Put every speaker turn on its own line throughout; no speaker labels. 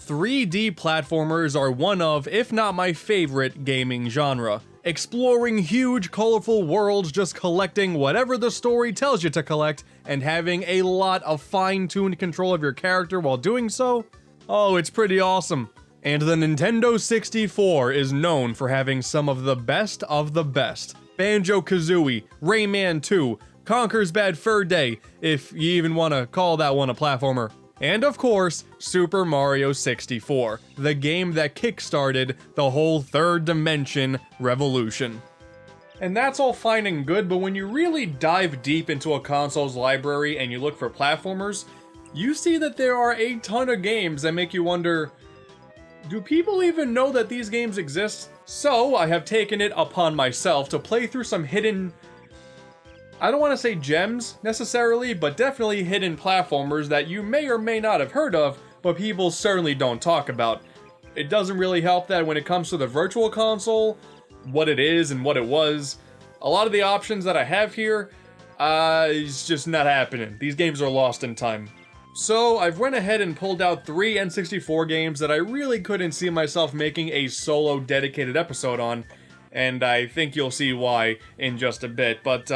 3D platformers are one of, if not my favorite, gaming genre. Exploring huge, colorful worlds, just collecting whatever the story tells you to collect, and having a lot of fine-tuned control of your character while doing so? Oh, it's pretty awesome. And the Nintendo 64 is known for having some of the best of the best. Banjo-Kazooie, Rayman 2, Conker's Bad Fur Day, if you even want to call that one a platformer. And of course, Super Mario 64, the game that kickstarted the whole third dimension revolution. And that's all fine and good, but when you really dive deep into a console's library and you look for platformers, you see that there are a ton of games that make you wonder, do people even know that these games exist? So I have taken it upon myself to play through some hidden, I don't want to say gems necessarily, but definitely hidden platformers that you may or may not have heard of, but people certainly don't talk about. It doesn't really help that when it comes to the virtual console, what it is and what it was, a lot of the options that I have here, it's just not happening. These games are lost in time. So I've went ahead and pulled out 3 N64 games that I really couldn't see myself making a solo dedicated episode on, and I think you'll see why in just a bit, but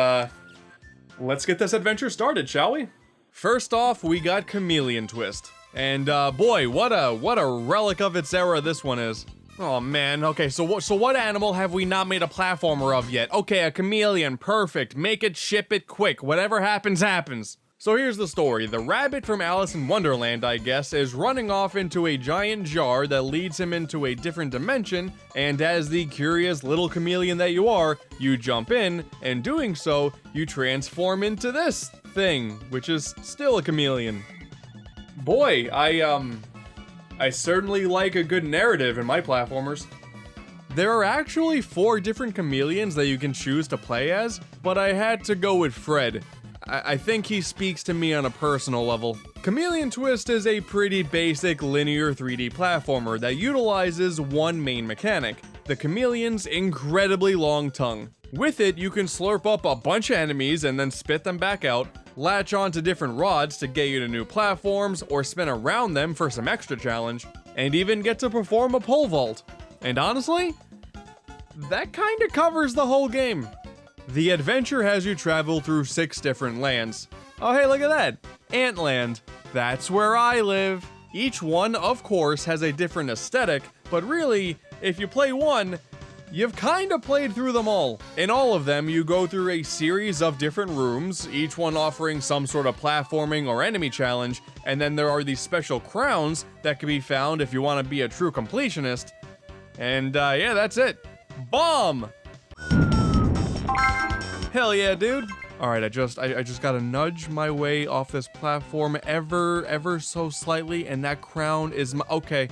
let's get this adventure started, shall we? First off, we got Chameleon Twist. And boy, what a relic of its era this one is. Oh man, okay, so what animal have we not made a platformer of yet? Okay, a chameleon, perfect. Make it, ship it, quick. Whatever happens, happens. So here's the story. The rabbit from Alice in Wonderland, I guess, is running off into a giant jar that leads him into a different dimension, and as the curious little chameleon that you are, you jump in, and doing so, you transform into this thing, which is still a chameleon. Boy, I certainly like a good narrative in my platformers. There are actually 4 different chameleons that you can choose to play as, but I had to go with Fred. I think he speaks to me on a personal level. Chameleon Twist is a pretty basic linear 3D platformer that utilizes one main mechanic, the chameleon's incredibly long tongue. With it, you can slurp up a bunch of enemies and then spit them back out, latch onto different rods to get you to new platforms, or spin around them for some extra challenge, and even get to perform a pole vault. And honestly, that kinda covers the whole game. The adventure has you travel through 6 different lands. Oh hey, look at that! Antland. That's where I live. Each one, of course, has a different aesthetic, but really, if you play one, you've kinda played through them all. In all of them, you go through a series of different rooms, each one offering some sort of platforming or enemy challenge, and then there are these special crowns that can be found if you want to be a true completionist. And yeah, that's it. Bomb! Hell yeah, dude. Alright, I just gotta nudge my way off this platform ever so slightly, and that crown is my— okay,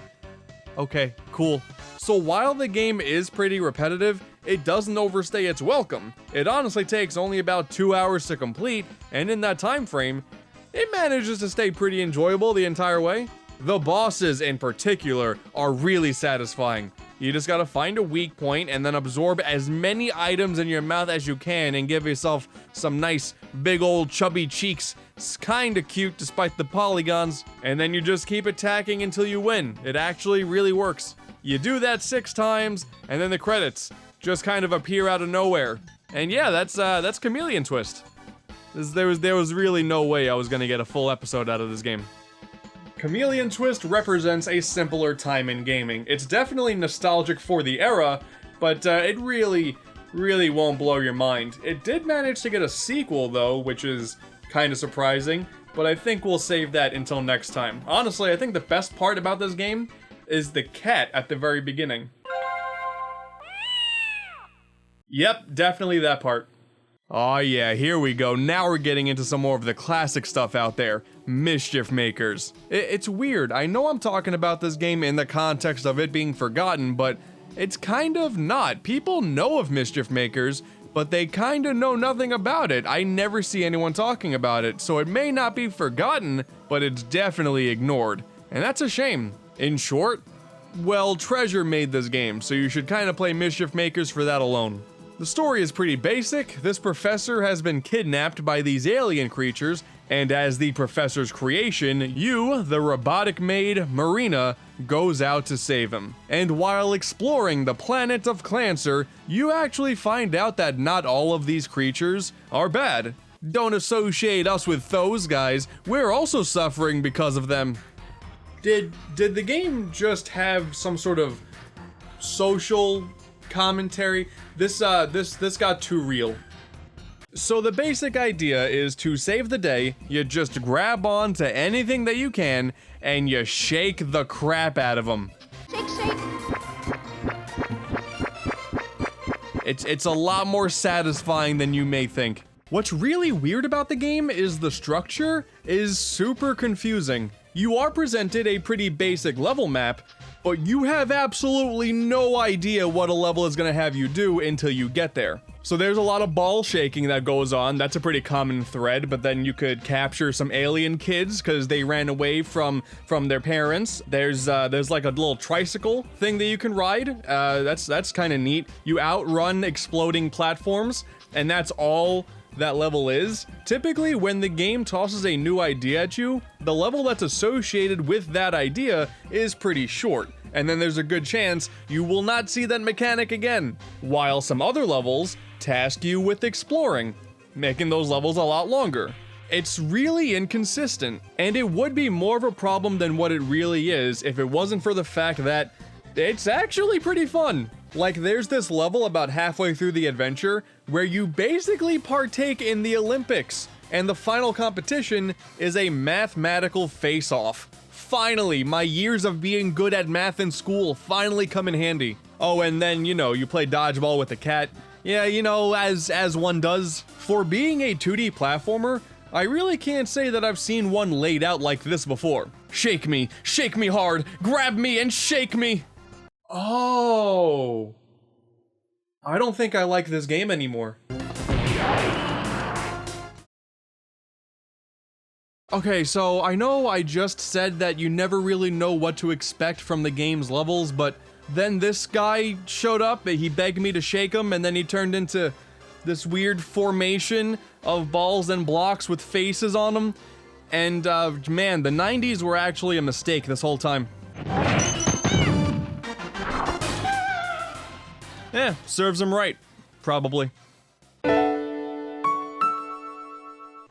cool. So while the game is pretty repetitive, it doesn't overstay its welcome. It honestly takes only about 2 hours to complete, and in that time frame, it manages to stay pretty enjoyable the entire way. The bosses in particular are really satisfying. You just gotta find a weak point and then absorb as many items in your mouth as you can and give yourself some nice big old chubby cheeks. It's kinda cute despite the polygons. And then you just keep attacking until you win. It actually really works. You do that 6 times, and then the credits just kind of appear out of nowhere. And yeah, that's Chameleon Twist. There was really no way I was gonna get a full episode out of this game. Chameleon Twist represents a simpler time in gaming. It's definitely nostalgic for the era, but it really won't blow your mind. It did manage to get a sequel though, which is kinda surprising, but I think we'll save that until next time. Honestly, I think the best part about this game is the cat at the very beginning. Yep, definitely that part. Oh yeah, here we go. Now we're getting into some more of the classic stuff out there. Mischiefmakers. It's weird. I know I'm talking about this game in the context of it being forgotten, but it's kind of not. People know of Mischiefmakers, but they kind of know nothing about it. I never see anyone talking about it, so it may not be forgotten, but it's definitely ignored. And that's a shame. In short, well, Treasure made this game, so you should kind of play Mischiefmakers for that alone. The story is pretty basic. This professor has been kidnapped by these alien creatures, And as the professor's creation, you, the robotic maid, Marina, goes out to save him. And while exploring the planet of Clancer, you actually find out that not all of these creatures are bad. Don't associate us with those guys, we're also suffering because of them. Did the game just have some sort of social commentary? This got too real. So the basic idea is to save the day, you just grab on to anything that you can, and you shake the crap out of them.
Shake, shake.
It's a lot more satisfying than you may think. What's really weird about the game is the structure is super confusing. You are presented a pretty basic level map, but you have absolutely no idea what a level is going to have you do until you get there. So there's a lot of ball shaking that goes on. That's a pretty common thread, but then you could capture some alien kids because they ran away from their parents. There's like a little tricycle thing that you can ride. That's kind of neat. You outrun exploding platforms, and that's all that level is. Typically, when the game tosses a new idea at you, the level that's associated with that idea is pretty short, and then there's a good chance you will not see that mechanic again, while some other levels task you with exploring, making those levels a lot longer. It's really inconsistent, and it would be more of a problem than what it really is if it wasn't for the fact that it's actually pretty fun. Like, there's this level about halfway through the adventure where you basically partake in the Olympics, and the final competition is a mathematical face-off. Finally, my years of being good at math in school finally come in handy. Oh, and then, you play dodgeball with the cat. Yeah, as one does. For being a 2D platformer, I really can't say that I've seen one laid out like this before. Shake me hard, grab me and shake me. Oh, I don't think I like this game anymore. Okay, so I know I just said that you never really know what to expect from the game's levels, but then this guy showed up, he begged me to shake him, and then he turned into this weird formation of balls and blocks with faces on them. And man, the 90s were actually a mistake this whole time. Yeah, serves him right. Probably.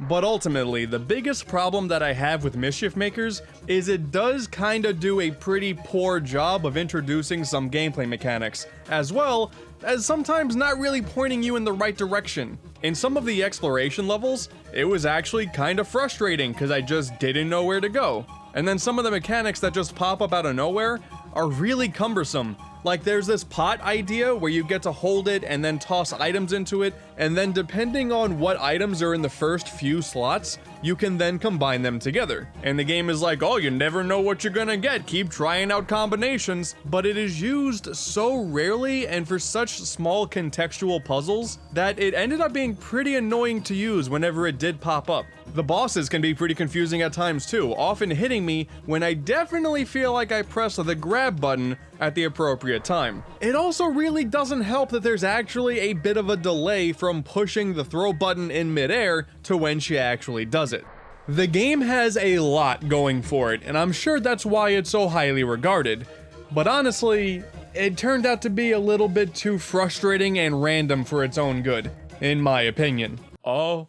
But ultimately, the biggest problem that I have with Mischiefmakers is it does kinda do a pretty poor job of introducing some gameplay mechanics, as well as sometimes not really pointing you in the right direction. In some of the exploration levels, it was actually kinda frustrating because I just didn't know where to go. And then some of the mechanics that just pop up out of nowhere are really cumbersome. Like, there's this pot idea where you get to hold it and then toss items into it, and then depending on what items are in the first few slots, you can then combine them together. And the game is like, oh, you never know what you're gonna get, keep trying out combinations. But it is used so rarely and for such small contextual puzzles that it ended up being pretty annoying to use whenever it did pop up. The bosses can be pretty confusing at times too, often hitting me when I definitely feel like I pressed the grab button at the appropriate time. It also really doesn't help that there's actually a bit of a delay from pushing the throw button in midair to when she actually does it. The game has a lot going for it, and I'm sure that's why it's so highly regarded. But honestly, it turned out to be a little bit too frustrating and random for its own good, in my opinion. Oh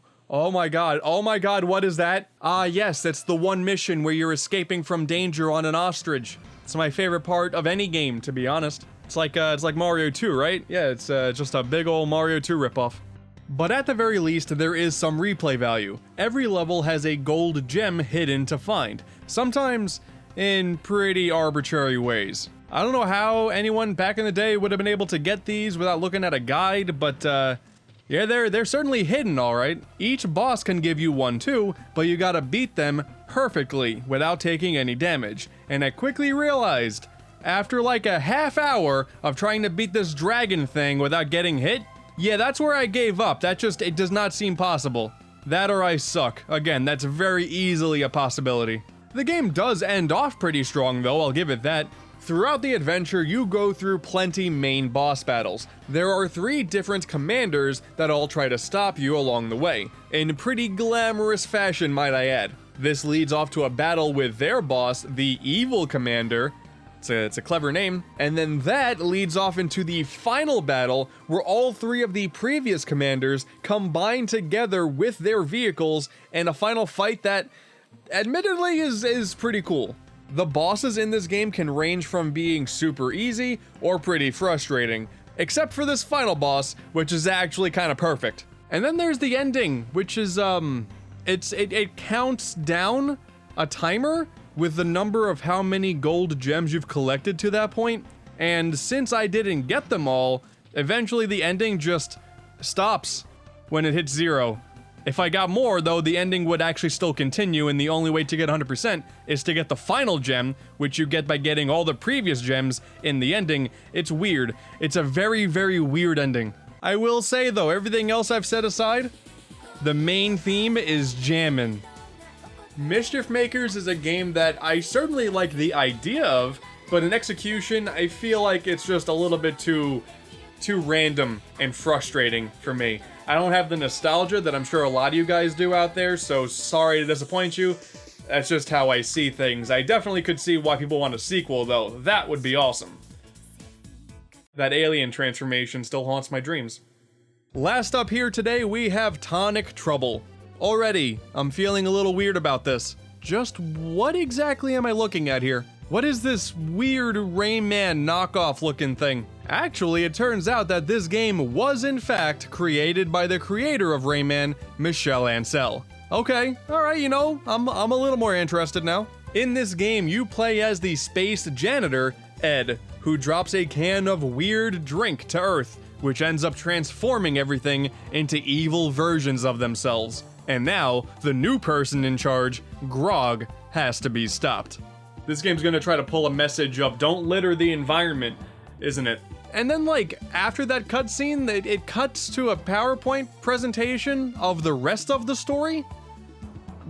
my god, what is that? Ah yes, it's the one mission where you're escaping from danger on an ostrich. It's my favorite part of any game, to be honest. It's like Mario 2, right? Yeah, it's just a big ol' Mario 2 ripoff. But at the very least, there is some replay value. Every level has a gold gem hidden to find, sometimes in pretty arbitrary ways. I don't know how anyone back in the day would have been able to get these without looking at a guide, but yeah, they're certainly hidden, alright. Each boss can give you one too, but you gotta beat them perfectly without taking any damage. And I quickly realized, after like a half hour of trying to beat this dragon thing without getting hit, yeah, that's where I gave up. It does not seem possible. That or I suck. Again, that's very easily a possibility. The game does end off pretty strong though, I'll give it that. Throughout the adventure, you go through plenty main boss battles. There are 3 different commanders that all try to stop you along the way, in pretty glamorous fashion, might I add. This leads off to a battle with their boss, the evil commander. It's a clever name. And then that leads off into the final battle where all 3 of the previous commanders combine together with their vehicles in a final fight that admittedly is pretty cool. The bosses in this game can range from being super easy or pretty frustrating, except for this final boss, which is actually kind of perfect. And then there's the ending, which is it counts down a timer with the number of how many gold gems you've collected to that point. And since I didn't get them all, eventually the ending just stops when it hits 0. If I got more, though, the ending would actually still continue, and the only way to get 100% is to get the final gem, which you get by getting all the previous gems in the ending. It's weird. It's a very, very weird ending. I will say, though, everything else I've set aside, the main theme is jammin'. Mischiefmakers is a game that I certainly like the idea of, but in execution, I feel like it's just a little bit too random and frustrating for me. I don't have the nostalgia that I'm sure a lot of you guys do out there, so sorry to disappoint you. That's just how I see things. I definitely could see why people want a sequel, though. That would be awesome. That alien transformation still haunts my dreams. Last up here today, we have Tonic Trouble. Already, I'm feeling a little weird about this. Just what exactly am I looking at here? What is this weird Rayman knockoff looking thing? Actually, it turns out that this game was in fact created by the creator of Rayman, Michel Ancel. Okay, alright, you know, I'm a little more interested now. In this game, you play as the space janitor, Ed, who drops a can of weird drink to Earth, which ends up transforming everything into evil versions of themselves. And now, the new person in charge, Grog, has to be stopped. This game's gonna try to pull a message of don't litter the environment, isn't it? And then, like, after that cutscene, it cuts to a PowerPoint presentation of the rest of the story?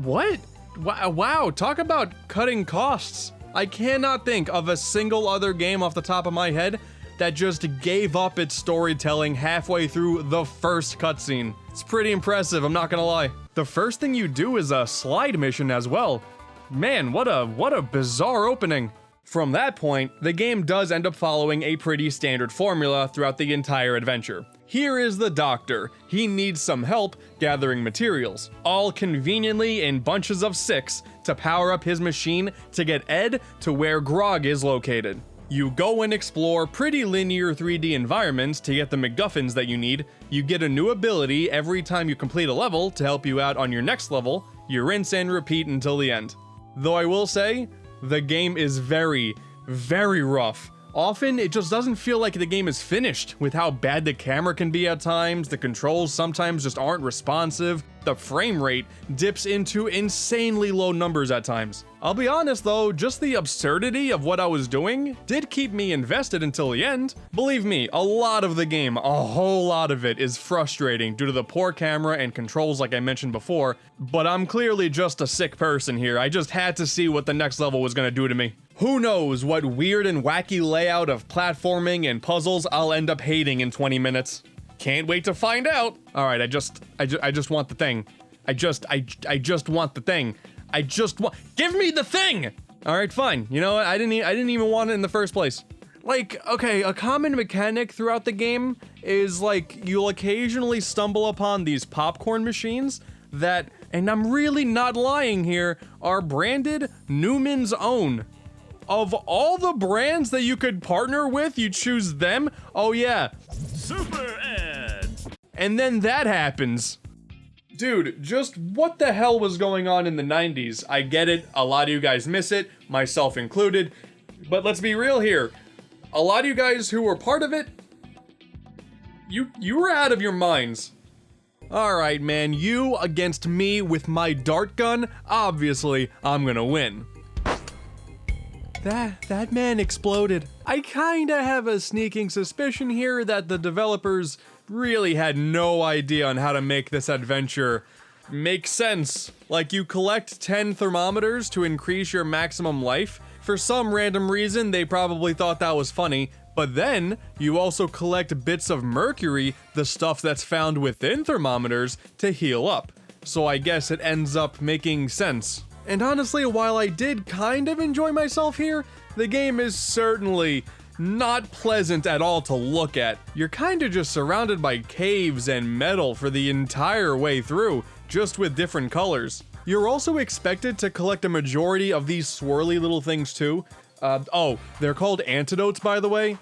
What? Wow, talk about cutting costs. I cannot think of a single other game off the top of my head that just gave up its storytelling halfway through the first cutscene. It's pretty impressive, I'm not gonna lie. The first thing you do is a slide mission as well. Man, what a bizarre opening. From that point, the game does end up following a pretty standard formula throughout the entire adventure. Here is the doctor. He needs some help gathering materials, all conveniently in bunches of 6 to power up his machine to get Ed to where Grog is located. You go and explore pretty linear 3D environments to get the MacGuffins that you need. You get a new ability every time you complete a level to help you out on your next level. You rinse and repeat until the end. Though I will say, the game is very, very rough. Often, it just doesn't feel like the game is finished with how bad the camera can be at times, the controls sometimes just aren't responsive, the frame rate dips into insanely low numbers at times. I'll be honest though, just the absurdity of what I was doing did keep me invested until the end. Believe me, a lot of the game, a whole lot of it is frustrating due to the poor camera and controls like I mentioned before, but I'm clearly just a sick person here. I just had to see what the next level was gonna do to me. Who knows what weird and wacky layout of platforming and puzzles I'll end up hating in 20 minutes. Can't wait to find out. All right, I just want the thing. I just want the thing. Give me the thing. All right, fine. You know what? I didn't even want it in the first place. Like, okay, a common mechanic throughout the game is like you'll occasionally stumble upon these popcorn machines that, and I'm really not lying here, are branded Newman's Own. Of all the brands that you could partner with, you choose them? Oh yeah. Super Ed. And then that happens. Dude, just what the hell was going on in the 90s? I get it, a lot of you guys miss it, myself included, but let's be real here. A lot of you guys who were part of it, you were out of your minds. Alright man, you against me with my dart gun, obviously I'm gonna win. That man exploded. I kinda have a sneaking suspicion here that the developers really had no idea on how to make this adventure make sense. Like, you collect 10 thermometers to increase your maximum life, For some random reason, they probably thought that was funny, but then you also collect bits of mercury, the stuff that's found within thermometers, to heal up. So I guess it ends up making sense. And honestly, while I did kind of enjoy myself here, the game is certainly not pleasant at all to look at. You're kind of just surrounded by caves and metal for the entire way through, just with different colors. You're also expected to collect a majority of these swirly little things too. Oh, they're called antidotes, by the way.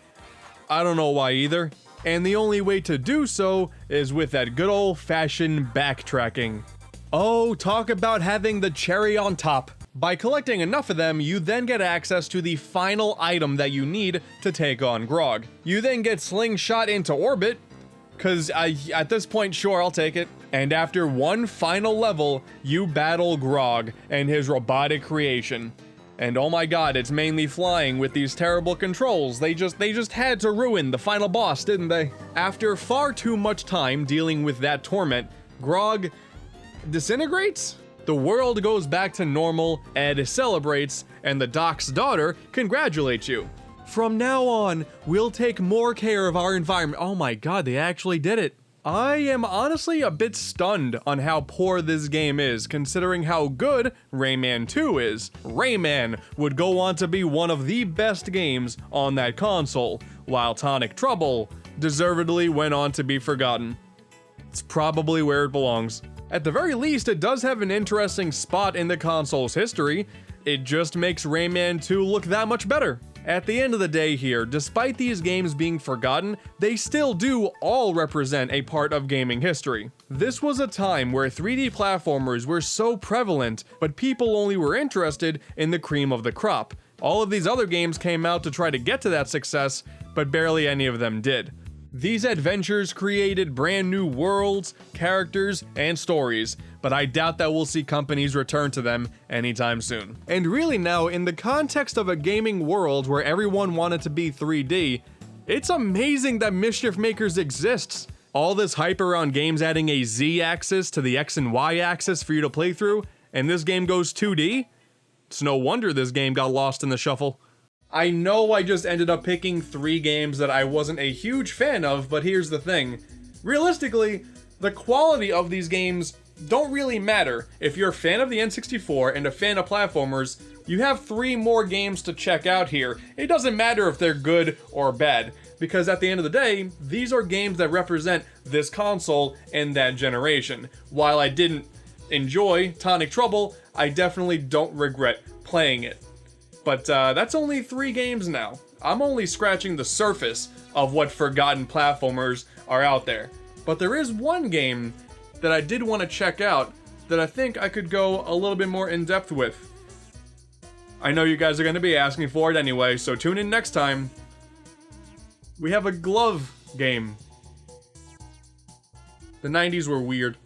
I don't know why either. And the only way to do so is with that good old-fashioned backtracking. Oh, talk about having the cherry on top. By collecting enough of them, you then get access to the final item that you need to take on Grog. You then get slingshot into orbit, cause at this point, sure, I'll take it. And after one final level, you battle Grog and his robotic creation. And oh my god, it's mainly flying with these terrible controls. They just had to ruin the final boss, didn't they? After far too much time dealing with that torment, Grog disintegrates? The world goes back to normal, Ed celebrates, and the doc's daughter congratulates you. From now on, we'll take more care of our environment. Oh my god, they actually did it. I am honestly a bit stunned on how poor this game is, considering how good Rayman 2 is. Rayman would go on to be one of the best games on that console, while Tonic Trouble deservedly went on to be forgotten. It's probably where it belongs. At the very least, it does have an interesting spot in the console's history. It just makes Rayman 2 look that much better. At the end of the day here, despite these games being forgotten, they still do all represent a part of gaming history. This was a time where 3D platformers were so prevalent, but people only were interested in the cream of the crop. All of these other games came out to try to get to that success, but barely any of them did. These adventures created brand new worlds, characters, and stories, but I doubt that we'll see companies return to them anytime soon. And really now, in the context of a gaming world where everyone wanted to be 3D, it's amazing that Mischiefmakers exists. All this hype around games adding a Z-axis to the X and Y axis for you to play through, and this game goes 2D? It's no wonder this game got lost in the shuffle. I know I just ended up picking 3 games that I wasn't a huge fan of, but here's the thing. Realistically, the quality of these games don't really matter. If you're a fan of the N64 and a fan of platformers, you have 3 more games to check out here. It doesn't matter if they're good or bad, because at the end of the day, these are games that represent this console and that generation. While I didn't enjoy Tonic Trouble, I definitely don't regret playing it. But that's only 3 games now. I'm only scratching the surface of what forgotten platformers are out there. But there is one game that I did want to check out that I think I could go a little bit more in depth with. I know you guys are going to be asking for it anyway, so tune in next time. We have a glove game. The 90s were weird.